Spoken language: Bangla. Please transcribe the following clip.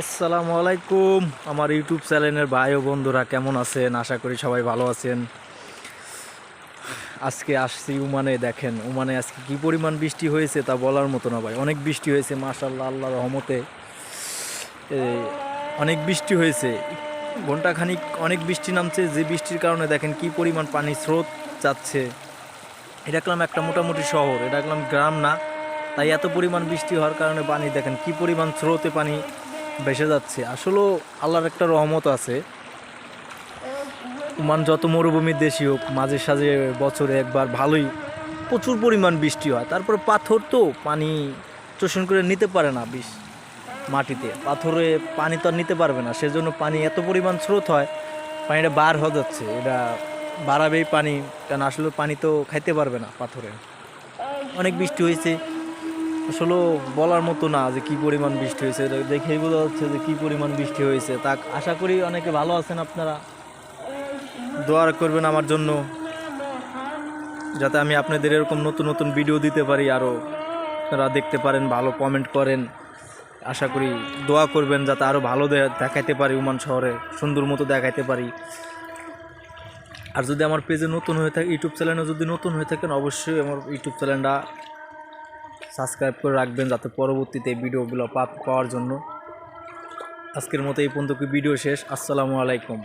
আসসালামু আলাইকুম আমার ইউটিউব চ্যানেলের ভাই ও বন্ধুরা কেমন আছেন? আশা করি সবাই ভালো আছেন। আজকে আসছি ওমানে। দেখেন ওমানে আজকে কি পরিমাণ বৃষ্টি হয়েছে তা বলার মতো না ভাই। অনেক বৃষ্টি হয়েছে মাশাআল্লাহ, আল্লাহর রহমতে অনেক বৃষ্টি হয়েছে। ঘন্টাখানিক অনেক বৃষ্টি নামছে, যে বৃষ্টির কারণে দেখেন কি পরিমাণ পানি স্রোত যাচ্ছে। এটা দেখলাম একটা মোটামুটি শহর, এটা দেখলাম গ্রাম না, তাই এত পরিমাণ বৃষ্টি হওয়ার কারণে পানি দেখেন কি পরিমাণ স্রোতে পানি ভেসে যাচ্ছে। আসলেও আল্লাহর একটা রহমত আছে। ওমান যত মরুভূমির দেশই হোক, মাঝে সাঝে বছরে একবার ভালোই প্রচুর পরিমাণ বৃষ্টি হয়। তারপরে পাথর তো পানি শোষণ করে নিতে পারে না, মাটিতে পাথরে পানি তো আর নিতে পারবে না, সেজন্য পানি এত পরিমাণ স্রোত হয়, পানিটা বার হয়ে যাচ্ছে। এটা বাড়াবেই পানি, কারণ আসলে পানি তো খাইতে পারবে না পাথরে। অনেক বৃষ্টি হয়েছে, আসলে বলার মতো না যে কি পরিমাণ বৃষ্টি হয়েছে। এটা দেখেই বোঝা যাচ্ছে যে কি পরিমাণ বৃষ্টি হয়েছে। তা আশা করি অনেকে ভালো আছেন, আপনারা দোয়া করবেন আমার জন্য, যাতে আমি আপনাদের এরকম নতুন নতুন ভিডিও দিতে পারি, আরও আপনারা দেখতে পারেন, ভালো কমেন্ট করেন। আশা করি দোয়া করবেন যাতে আরও ভালো দেখাইতে পারি, ওমান শহরে সুন্দর মতো দেখাইতে পারি। আর যদি আমার পেজে নতুন হয়ে থাকে, ইউটিউব চ্যানেলে যদি নতুন হয়ে থাকেন, অবশ্যই আমার ইউটিউব চ্যানেলটা সাবস্ক্রাইব করে রাখবেন, যাতে পরবর্তীতে এই ভিডিওগুলো পাওয়ার জন্য। আজকের মতো এই পর্যন্ত ভিডিও শেষ। আসসালামু আলাইকুম।